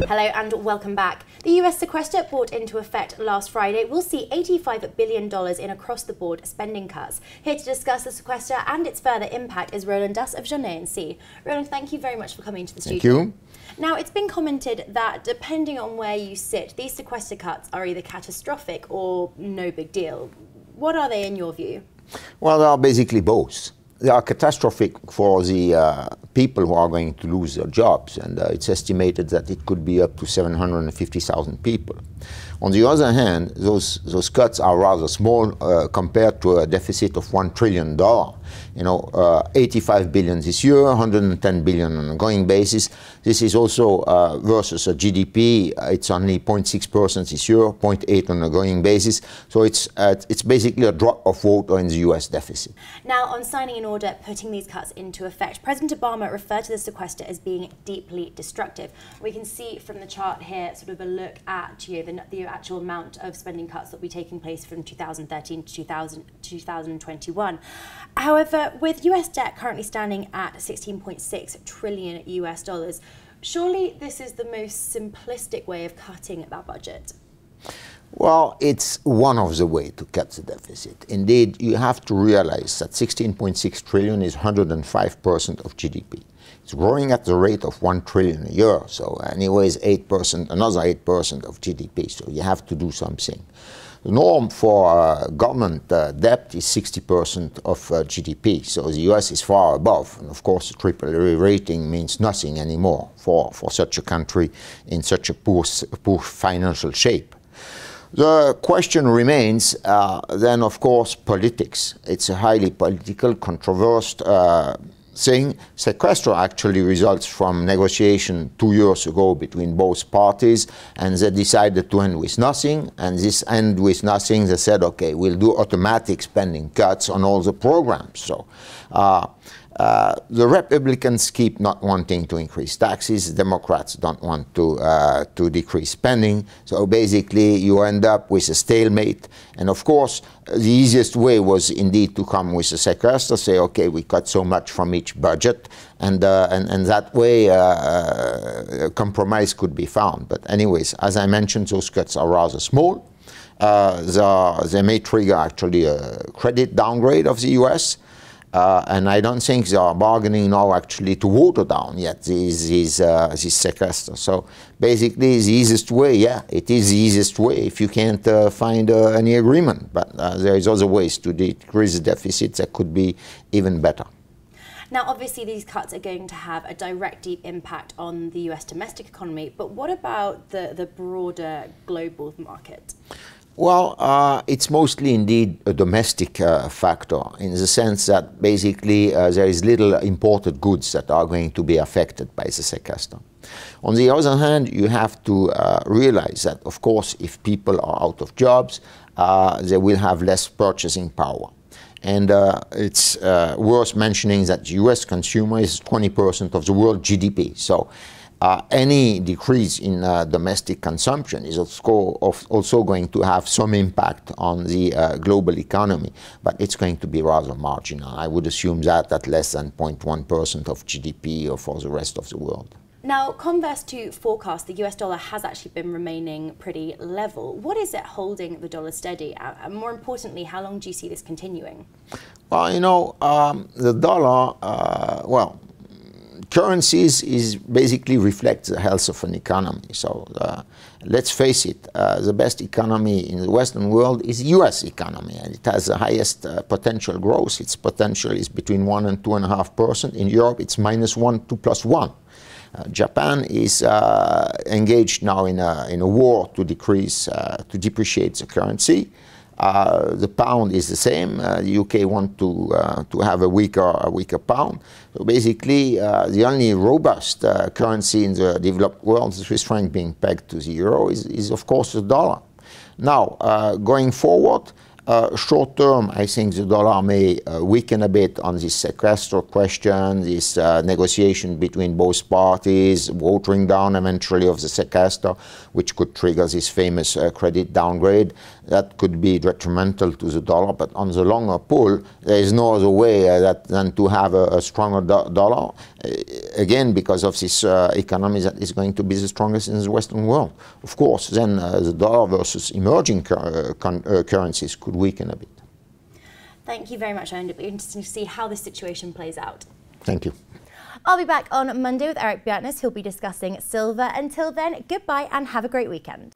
Hello and welcome back. The US Sequester brought into effect last Friday will see $85 billion in across-the-board spending cuts. Here to discuss the sequester and its further impact is Roland Duss of Gonet Cie. Roland, thank you very much for coming to the studio. Thank you. Now, it's been commented that depending on where you sit, these sequester cuts are either catastrophic or no big deal. What are they in your view? Well, they are basically both. They are catastrophic for the people who are going to lose their jobs, and it's estimated that it could be up to 750,000 people. On the other hand, those cuts are rather small compared to a deficit of $1 trillion. You know, 85 billion this year, 110 billion on a going basis. This is also versus a GDP. It's only 0.6% this year, 0.8 on a going basis. So it's basically a drop of water in the US deficit. Now, on signing an order putting these cuts into effect, President Obama referred to the sequester as being deeply destructive. We can see from the chart here sort of a look at the actual amount of spending cuts that will be taking place from 2013 to 2021. However, with US debt currently standing at 16.6 trillion US dollars, surely this is the most simplistic way of cutting that budget. Well, it's one of the ways to cut the deficit. Indeed, you have to realize that 16.6 trillion is 105% of GDP. It's growing at the rate of 1 trillion a year, so anyways 8%, another 8% of GDP, so you have to do something. The norm for government debt is 60% of GDP, so the US is far above. And of course, a AAA rating means nothing anymore for such a country in such a poor financial shape. The question remains, then of course, politics. It's a highly political, controversial thing. Sequester actually results from negotiation 2 years ago between both parties, and they decided to end with nothing. And this end with nothing, they said, okay, we'll do automatic spending cuts on all the programs. So the Republicans keep not wanting to increase taxes. Democrats don't want to decrease spending. So basically, you end up with a stalemate. And of course, the easiest way was indeed to come with a sequester, say, okay, we cut so much from each budget, and that way a compromise could be found. But anyways, as I mentioned, those cuts are rather small. They may trigger actually a credit downgrade of the US. And I don't think they are bargaining now actually to water down yet this sequester. So basically the easiest way, yeah, it is the easiest way if you can't find any agreement. But there is other ways to decrease the deficit that could be even better. Now, obviously, these cuts are going to have a direct, deep impact on the US domestic economy. But what about the broader global market? Well, it's mostly indeed a domestic factor in the sense that basically there is little imported goods that are going to be affected by the sequester. On the other hand, you have to realize that, of course, if people are out of jobs, they will have less purchasing power. And it's worth mentioning that the US consumer is 20% of the world GDP. So any decrease in domestic consumption is also going to have some impact on the global economy, but it's going to be rather marginal. I would assume that at less than 0.1% of GDP or for the rest of the world. Now, converse to forecast, the US dollar has actually been remaining pretty level. What is it holding the dollar steady? And more importantly, how long do you see this continuing? Well, you know, the dollar, well, currencies is basically reflect the health of an economy. So let's face it, the best economy in the Western world is the US economy, and it has the highest potential growth. Its potential is between 1 and 2.5%. In Europe, it's -1 to +1. Japan is engaged now in a war to depreciate the currency. The pound is the same. The UK want to have a weaker pound. So basically, the only robust currency in the developed world, the Swiss franc being pegged to the euro, is of course the dollar. Now, going forward, short term, I think the dollar may weaken a bit on this sequester question, this negotiation between both parties, watering down eventually of the sequester, which could trigger this famous credit downgrade. that could be detrimental to the dollar. But on the longer pull, there is no other way than to have a stronger dollar, again, because of this economy that is going to be the strongest in the Western world. Of course, then the dollar versus emerging currencies could weaken a bit. Thank you very much, Roland. It'll be interesting to see how this situation plays out. Thank you. I'll be back on Monday with Eric Bjartnes, who'll be discussing silver. Until then, goodbye and have a great weekend.